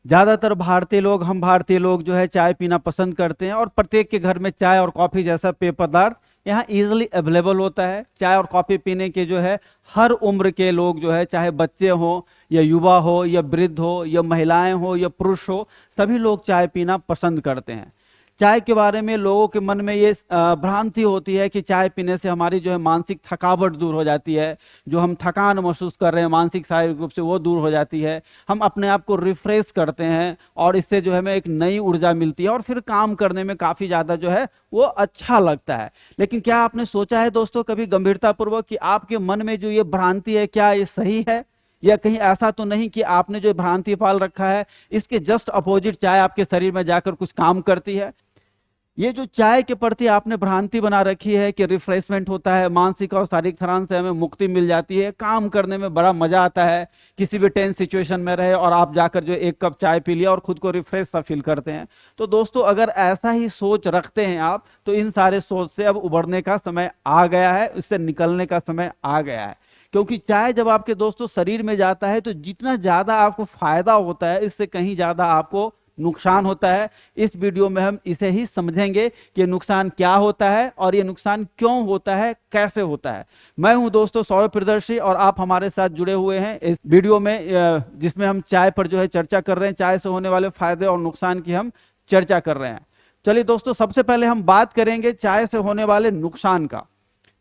ज्यादातर भारतीय लोग, हम भारतीय लोग जो है चाय पीना पसंद करते हैं और प्रत्येक के घर में चाय और कॉफी जैसा पेय पदार्थ यहाँ इजीली अवेलेबल होता है। चाय और कॉफी पीने के जो है हर उम्र के लोग जो है, चाहे बच्चे हो या युवा हो या वृद्ध हो या महिलाएं हो या पुरुष हो, सभी लोग चाय पीना पसंद करते हैं। चाय के बारे में लोगों के मन में ये भ्रांति होती है कि चाय पीने से हमारी जो है मानसिक थकावट दूर हो जाती है, जो हम थकान महसूस कर रहे हैं मानसिक शारीरिक रूप से वो दूर हो जाती है, हम अपने आप को रिफ्रेश करते हैं और इससे जो है हमें एक नई ऊर्जा मिलती है और फिर काम करने में काफी ज्यादा जो है वो अच्छा लगता है। लेकिन क्या आपने सोचा है दोस्तों कभी गंभीरतापूर्वक कि आपके मन में जो ये भ्रांति है क्या ये सही है, या कहीं ऐसा तो नहीं कि आपने जो भ्रांति पाल रखा है इसके जस्ट अपोजिट चाय आपके शरीर में जाकर कुछ काम करती है। ये जो चाय के प्रति आपने भ्रांति बना रखी है कि रिफ्रेशमेंट होता है, मानसिक और शारीरिक थकान से हमें मुक्ति मिल जाती है, काम करने में बड़ा मजा आता है, किसी भी टेंस सिचुएशन में रहे और आप जाकर जो एक कप चाय पी लिया और खुद को रिफ्रेश सा फील करते हैं। तो दोस्तों अगर ऐसा ही सोच रखते हैं आप, तो इन सारे सोच से अब उभरने का समय आ गया है, इससे निकलने का समय आ गया है। क्योंकि चाय जब आपके दोस्तों शरीर में जाता है तो जितना ज्यादा आपको फायदा होता है इससे कहीं ज्यादा आपको नुकसान होता है। इस वीडियो में हम इसे ही समझेंगे कि नुकसान क्या होता है और ये नुकसान क्यों होता है, कैसे होता है। मैं हूं दोस्तों सौरभ प्रियदर्शी और आप हमारे साथ जुड़े हुए हैं इस वीडियो में, जिसमें हम चाय पर जो है चर्चा कर रहे हैं, चाय से होने वाले फायदे और नुकसान की हम चर्चा कर रहे हैं। चलिए दोस्तों, सबसे पहले हम बात करेंगे चाय से होने वाले नुकसान का।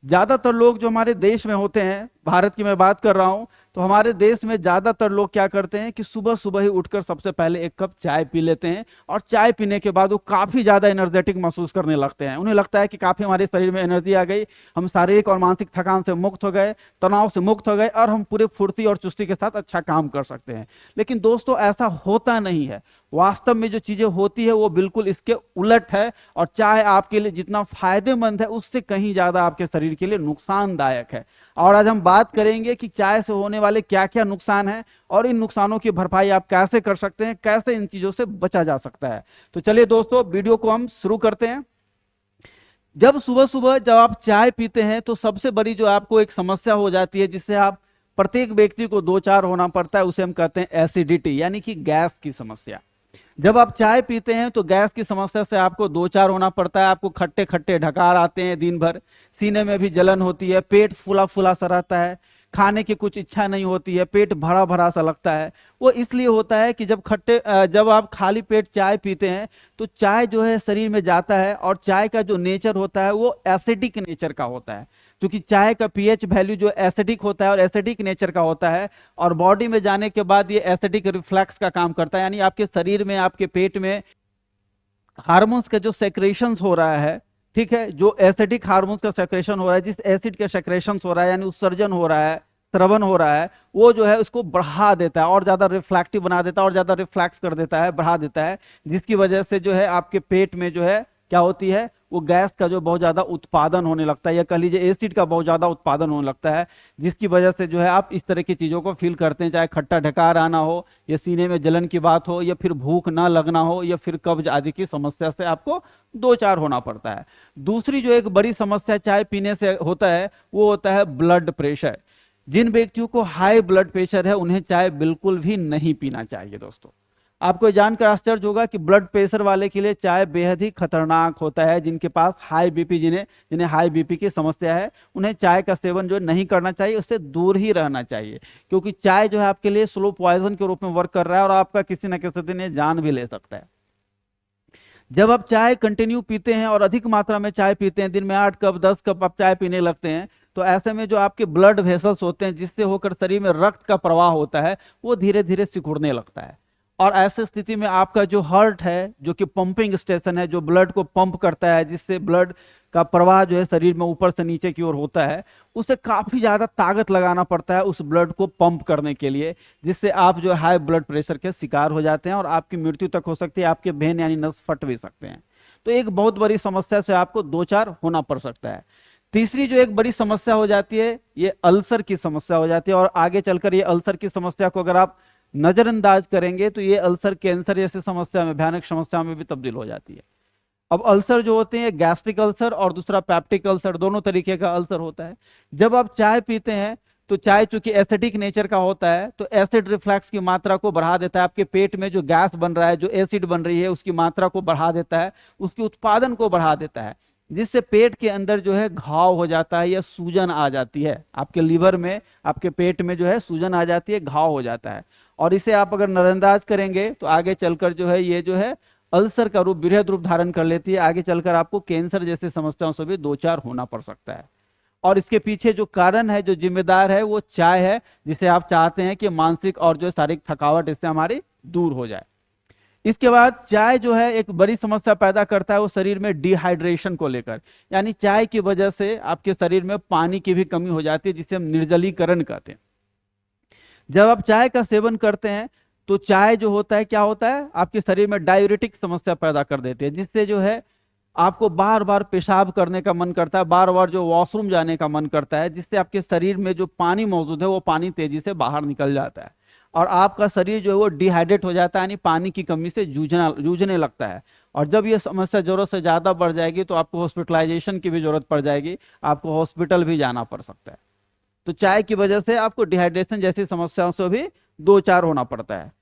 ज्यादातर लोग जो हमारे देश में होते हैं, भारत की मैं बात कर रहा हूं, तो हमारे देश में ज्यादातर लोग क्या करते हैं कि सुबह सुबह ही उठकर सबसे पहले एक कप चाय पी लेते हैं और चाय पीने के बाद वो काफी ज्यादा एनर्जेटिक महसूस करने लगते हैं। उन्हें लगता है कि काफी हमारे शरीर में एनर्जी आ गई, हम शारीरिक और मानसिक थकान से मुक्त हो गए, तनाव से मुक्त हो गए और हम पूरे फुर्ती और चुस्ती के साथ अच्छा काम कर सकते हैं। लेकिन दोस्तों ऐसा होता नहीं है। वास्तव में जो चीजें होती है वो बिल्कुल इसके उलट है और चाय आपके लिए जितना फायदेमंद है उससे कहीं ज्यादा आपके शरीर के लिए नुकसानदायक है। और आज हम बात करेंगे कि चाय से होने वाले क्या क्या नुकसान हैं और इन नुकसानों की भरपाई आप कैसे कर सकते हैं, कैसे इन चीजों से बचा जा सकता है। तो चलिए दोस्तों वीडियो को हम शुरू करते हैं। जब सुबह सुबह जब आप चाय पीते हैं तो सबसे बड़ी जो आपको एक समस्या हो जाती है, जिससे आप प्रत्येक व्यक्ति को दो चार होना पड़ता है, उसे हम कहते हैं एसिडिटी, यानी कि गैस की समस्या। जब आप चाय पीते हैं तो गैस की समस्या से आपको दो चार होना पड़ता है, आपको खट्टे खट्टे ढकार आते हैं दिन भर, सीने में भी जलन होती है, पेट फूला फूला सा रहता है, खाने की कुछ इच्छा नहीं होती है, पेट भरा भरा सा लगता है। वो इसलिए होता है कि जब आप खाली पेट चाय पीते हैं तो चाय जो है शरीर में जाता है और चाय का जो नेचर होता है वो एसिडिक नेचर का होता है। क्योंकि चाय का पीएच वैल्यू जो एसिडिक होता है और एसिडिक नेचर का होता है, और बॉडी में जाने के बाद ये एसिडिक रिफ्लक्स का काम करता है, यानी आपके शरीर में, आपके पेट में हार्मोन्स का जो सेक्रेशंस हो रहा है, ठीक है, जो एसिडिक हार्मोन्स का सेक्रेशन हो रहा है, जिस एसिड का सेक्रेशंस हो रहा है यानी उत्सर्जन हो रहा है, स्रवन हो रहा है, वो जो है उसको बढ़ा देता है और ज्यादा रिफ्लेक्टिव बना देता है और ज्यादा रिफ्लेक्स कर देता है, बढ़ा देता है, जिसकी वजह से जो है आपके पेट में जो है क्या होती है, वो गैस का जो बहुत ज्यादा उत्पादन होने लगता है, या कह लीजिए एसिड का बहुत ज्यादा उत्पादन होने लगता है, जिसकी वजह से जो है आप इस तरह की चीजों को फील करते हैं, चाहे खट्टा ढकार आना हो, या सीने में जलन की बात हो, या फिर भूख ना लगना हो, या फिर कब्ज आदि की समस्या से आपको दो चार होना पड़ता है। दूसरी जो एक बड़ी समस्या चाय पीने से होता है वो होता है ब्लड प्रेशर। जिन व्यक्तियों को हाई ब्लड प्रेशर है उन्हें चाय बिल्कुल भी नहीं पीना चाहिए। दोस्तों आपको जानकर आश्चर्य होगा कि ब्लड प्रेशर वाले के लिए चाय बेहद ही खतरनाक होता है। जिनके पास हाई बीपी, जिन्हें जिन्हें हाई बीपी की समस्या है, उन्हें चाय का सेवन जो नहीं करना चाहिए, उससे दूर ही रहना चाहिए, क्योंकि चाय जो है आपके लिए स्लो पॉइजन के रूप में वर्क कर रहा है और आपका किसी न किसी दिन ये जान भी ले सकता है। जब आप चाय कंटिन्यू पीते हैं और अधिक मात्रा में चाय पीते हैं, दिन में 8 कप 10 कप आप चाय पीने लगते हैं, तो ऐसे में जो आपके ब्लड वेसल्स होते हैं, जिससे होकर शरीर में रक्त का प्रवाह होता है, वो धीरे धीरे सिकुड़ने लगता है। और ऐसे स्थिति में आपका जो हार्ट है, जो कि पंपिंग स्टेशन है, जो ब्लड को पंप करता है, जिससे ब्लड का प्रवाह जो है शरीर में ऊपर से नीचे की ओर होता है, उसे काफी ज्यादा ताकत लगाना पड़ता है उस ब्लड को पंप करने के लिए, जिससे आप जो हाई ब्लड प्रेशर के शिकार हो जाते हैं और आपकी मृत्यु तक हो सकती है, आपके वेन यानी नस फट भी सकते हैं। तो एक बहुत बड़ी समस्या से आपको दो चार होना पड़ सकता है। तीसरी जो एक बड़ी समस्या हो जाती है, ये अल्सर की समस्या हो जाती है, और आगे चलकर ये अल्सर की समस्या को अगर आप नजरअंदाज करेंगे तो ये अल्सर कैंसर जैसी समस्या में, भयानक समस्या में भी तब्दील हो जाती है। अब अल्सर जो होते हैं, गैस्ट्रिक अल्सर और दूसरा पैप्टिक अल्सर, दोनों तरीके का अल्सर होता है। जब आप चाय पीते हैं तो चाय चूंकि एसिडिक नेचर का होता है तो एसिड रिफ्लक्स की मात्रा को बढ़ा देता है, आपके पेट में जो गैस बन रहा है, जो एसिड बन रही है, उसकी मात्रा को बढ़ा देता है, उसके उत्पादन को बढ़ा देता है, जिससे पेट के अंदर जो है घाव हो जाता है या सूजन आ जाती है, आपके लीवर में, आपके पेट में जो है सूजन आ जाती है, घाव हो जाता है। और इसे आप अगर नजरअंदाज करेंगे तो आगे चलकर जो है ये जो है अल्सर का रूप, बृहद रूप धारण कर लेती है, आगे चलकर आपको कैंसर जैसी समस्याओं से भी दो चार होना पड़ सकता है। और इसके पीछे जो कारण है, जो जिम्मेदार है, वो चाय है, जिसे आप चाहते हैं कि मानसिक और जो शारीरिक थकावट इससे हमारी दूर हो जाए। इसके बाद चाय जो है एक बड़ी समस्या पैदा करता है वो शरीर में डिहाइड्रेशन को लेकर, यानी चाय की वजह से आपके शरीर में पानी की भी कमी हो जाती है, जिसे हम निर्जलीकरण कहते हैं। जब आप चाय का सेवन करते हैं तो चाय जो होता है क्या होता है, आपके शरीर में डाययूरेटिक समस्या पैदा कर देती है, जिससे जो है आपको बार बार पेशाब करने का मन करता है, बार बार जो वॉशरूम जाने का मन करता है, जिससे आपके शरीर में जो पानी मौजूद है वो पानी तेजी से बाहर निकल जाता है और आपका शरीर जो है वो डिहाइड्रेट हो जाता है, यानी पानी की कमी से जूझने लगता है। और जब ये समस्या जरूरत से ज्यादा बढ़ जाएगी तो आपको हॉस्पिटलाइजेशन की भी जरूरत पड़ जाएगी, आपको हॉस्पिटल भी जाना पड़ सकता है। तो चाय की वजह से आपको डिहाइड्रेशन जैसी समस्याओं से भी दो चार होना पड़ता है।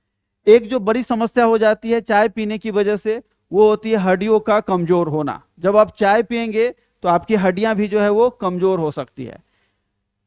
एक जो बड़ी समस्या हो जाती है चाय पीने की वजह से, वो होती है हड्डियों का कमजोर होना। जब आप चाय पिएंगे तो आपकी हड्डियां भी जो है वो कमजोर हो सकती है।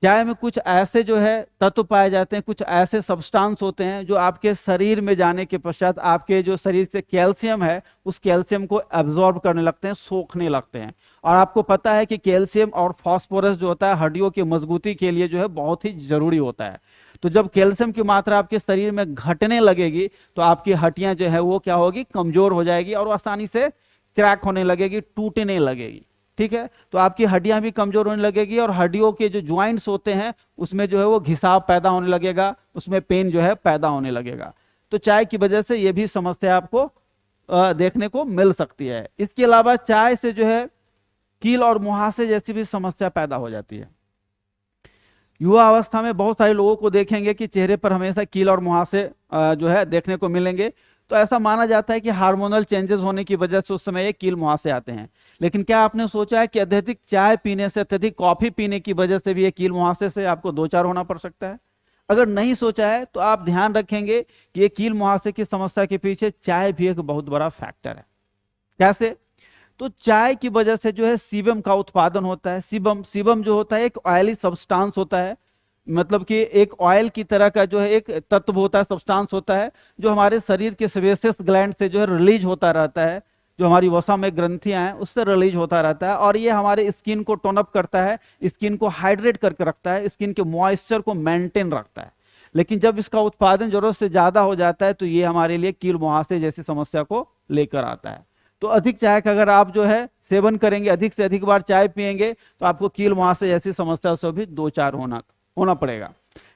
चाय में कुछ ऐसे जो है तत्व पाए जाते हैं, कुछ ऐसे सब्सटेंस होते हैं जो आपके शरीर में जाने के पश्चात आपके जो शरीर से कैल्शियम है उस कैल्शियम को एब्जॉर्ब करने लगते हैं, सोखने लगते हैं। और आपको पता है कि कैल्शियम और फास्फोरस जो होता है हड्डियों की मजबूती के लिए जो है बहुत ही जरूरी होता है। तो जब कैल्शियम की मात्रा आपके शरीर में घटने लगेगी तो आपकी हड्डियां जो है वो क्या होगी, कमजोर हो जाएगी और आसानी से क्रैक होने लगेगी, टूटने लगेगी। ठीक है, तो आपकी हड्डियां भी कमजोर होने लगेगी और हड्डियों के जो ज्वाइंट्स होते हैं उसमें जो है वो घिसाव पैदा होने लगेगा, उसमें पेन जो है पैदा होने लगेगा। तो चाय की वजह से ये भी समस्या आपको देखने को मिल सकती है। इसके अलावा चाय से जो है कील और मुहासे जैसी भी समस्या पैदा हो जाती है। युवा अवस्था में बहुत सारे लोगों को देखेंगे कि चेहरे पर हमेशा कील और मुहासे जो है देखने को मिलेंगे। तो ऐसा माना जाता है कि हार्मोनल चेंजेस होने की वजह से उस समय ये कील मुहासे आते हैं। लेकिन क्या आपने सोचा है कि अत्यधिक चाय पीने से, अत्यधिक कॉफी पीने की वजह से भी ये कील मुहासे से आपको दो चार होना पड़ सकता है? अगर नहीं सोचा है तो आप ध्यान रखेंगे कि ये कील मुहासे की समस्या के पीछे चाय भी एक बहुत बड़ा फैक्टर है। कैसे? तो चाय की वजह से जो है सीबम का उत्पादन होता है। सीबम जो होता है एक ऑयली सब्सटेंस होता है, मतलब कि एक ऑयल की तरह का जो है एक तत्व होता है, सब्सटेंस होता है, जो हमारे शरीर के सेबेसियस ग्लैंड से जो है रिलीज होता रहता है, जो हमारी वसा में ग्रंथियां हैं उससे रिलीज होता रहता है। और ये हमारे स्किन को टोन अप करता है, स्किन को हाइड्रेट करके रखता है, स्किन के मॉइस्चर को मेंटेन रखता है। लेकिन जब इसका उत्पादन जरूरत से ज्यादा हो जाता है तो ये हमारे लिए कील मुहासे जैसी समस्या को लेकर आता है। तो अधिक चाय का अगर आप जो है सेवन करेंगे, अधिक से अधिक बार चाय पिएंगे, तो आपको कील मुहासे जैसी समस्या से भी दो चार होना पड़ेगा।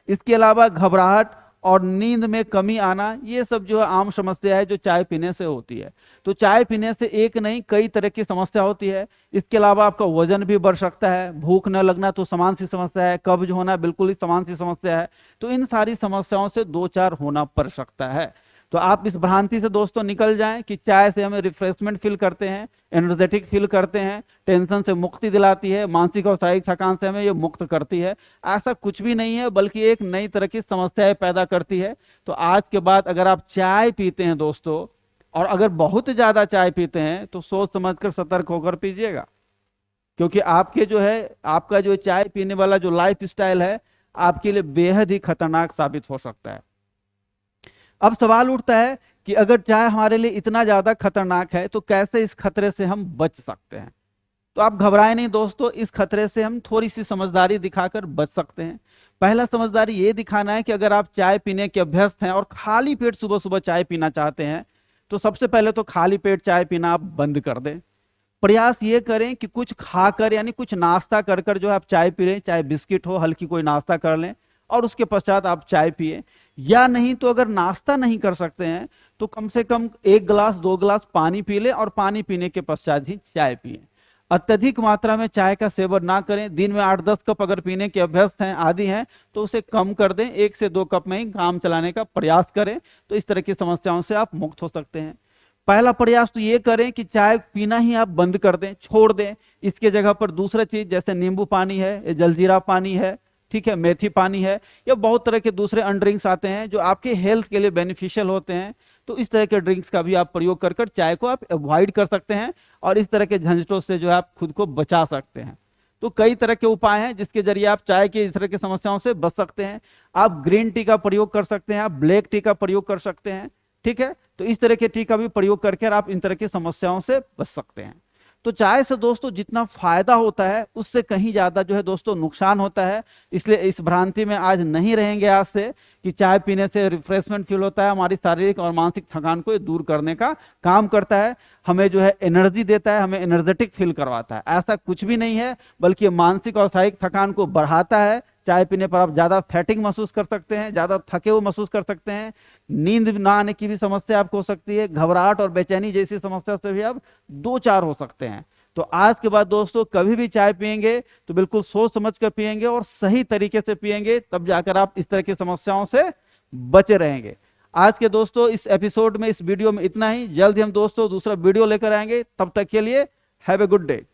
इसके अलावा घबराहट और नींद में कमी आना, ये सब जो है आम समस्या है जो चाय पीने से होती है। तो चाय पीने से एक नहीं कई तरह की समस्या होती है। इसके अलावा आपका वजन भी बढ़ सकता है, भूख न लगना तो समान सी समस्या है, कब्ज होना बिल्कुल ही समान सी समस्या है। तो इन सारी समस्याओं से दो चार होना पड़ सकता है। तो आप इस भ्रांति से दोस्तों निकल जाएं कि चाय से हमें रिफ्रेशमेंट फील करते हैं, एनर्जेटिक फील करते हैं, टेंशन से मुक्ति दिलाती है, मानसिक और शारीरिक थकान से हमें ये मुक्त करती है। ऐसा कुछ भी नहीं है, बल्कि एक नई तरह की समस्याएं पैदा करती है। तो आज के बाद अगर आप चाय पीते हैं दोस्तों, और अगर बहुत ज्यादा चाय पीते हैं, तो सोच समझकर सतर्क होकर पीजिएगा, क्योंकि आपके जो है आपका जो चाय पीने वाला जो लाइफ स्टाइल है आपके लिए बेहद ही खतरनाक साबित हो सकता है। अब सवाल उठता है कि अगर चाय हमारे लिए इतना ज्यादा खतरनाक है तो कैसे इस खतरे से हम बच सकते हैं? तो आप घबराएं नहीं दोस्तों, इस खतरे से हम थोड़ी सी समझदारी दिखाकर बच सकते हैं। पहला समझदारी ये दिखाना है कि अगर आप चाय पीने के अभ्यस्त हैं और खाली पेट सुबह सुबह चाय पीना चाहते हैं, तो सबसे पहले तो खाली पेट चाय पीना आप बंद कर दें। प्रयास ये करें कि कुछ खाकर, यानी कुछ नाश्ता कर कर जो आप चाय पी लें, चाहे बिस्किट हो, हल्की कोई नाश्ता कर लें और उसके पश्चात आप चाय पिए। या नहीं तो अगर नाश्ता नहीं कर सकते हैं तो कम से कम 1 गिलास 2 गिलास पानी पी लें और पानी पीने के पश्चात ही चाय पिए। अत्यधिक मात्रा में चाय का सेवन ना करें। दिन में 8-10 कप अगर पीने के अभ्यस्त हैं, आदि हैं, तो उसे कम कर दें, 1 से 2 कप में ही काम चलाने का प्रयास करें। तो इस तरह की समस्याओं से आप मुक्त हो सकते हैं। पहला प्रयास तो ये करें कि चाय पीना ही आप बंद कर दें, छोड़ दें। इसके जगह पर दूसरा चीज जैसे नींबू पानी है, जलजीरा पानी है, ठीक है, मेथी पानी है, या बहुत तरह के दूसरे अनड्रिंक्स आते हैं जो आपके हेल्थ के लिए बेनिफिशियल होते हैं। तो इस तरह के ड्रिंक्स का भी आप प्रयोग कर कर चाय को आप अवॉइड कर सकते हैं और इस तरह के झंझटों से जो है आप खुद को बचा सकते हैं। तो कई तरह के उपाय हैं जिसके जरिए आप चाय की इस तरह की समस्याओं से बच सकते हैं। आप ग्रीन टी का प्रयोग कर सकते हैं, आप ब्लैक टी का प्रयोग कर सकते हैं, ठीक है। तो इस तरह के टी का भी प्रयोग करके आप इन तरह की समस्याओं से बच सकते हैं। तो चाय से दोस्तों जितना फायदा होता है उससे कहीं ज्यादा जो है दोस्तों नुकसान होता है। इसलिए इस भ्रांति में आज नहीं रहेंगे आज से कि चाय पीने से रिफ्रेशमेंट फील होता है, हमारी शारीरिक और मानसिक थकान को दूर करने का काम करता है, हमें जो है एनर्जी देता है, हमें एनर्जेटिक फील करवाता है। ऐसा कुछ भी नहीं है, बल्कि मानसिक और शारीरिक थकान को बढ़ाता है। चाय पीने पर आप ज्यादा फैटिंग महसूस कर सकते हैं, ज्यादा थके हुए महसूस कर सकते हैं, नींद ना आने की भी समस्या आपको हो सकती है, घबराहट और बेचैनी जैसी समस्या से भी आप दो चार हो सकते हैं। तो आज के बाद दोस्तों कभी भी चाय पिएंगे तो बिल्कुल सोच समझ कर पिएंगे और सही तरीके से पिएंगे, तब जाकर आप इस तरह की समस्याओं से बचे रहेंगे। आज के दोस्तों इस एपिसोड में, इस वीडियो में इतना ही। जल्द ही हम दोस्तों दूसरा वीडियो लेकर आएंगे, तब तक के लिए हैव ए गुड डे।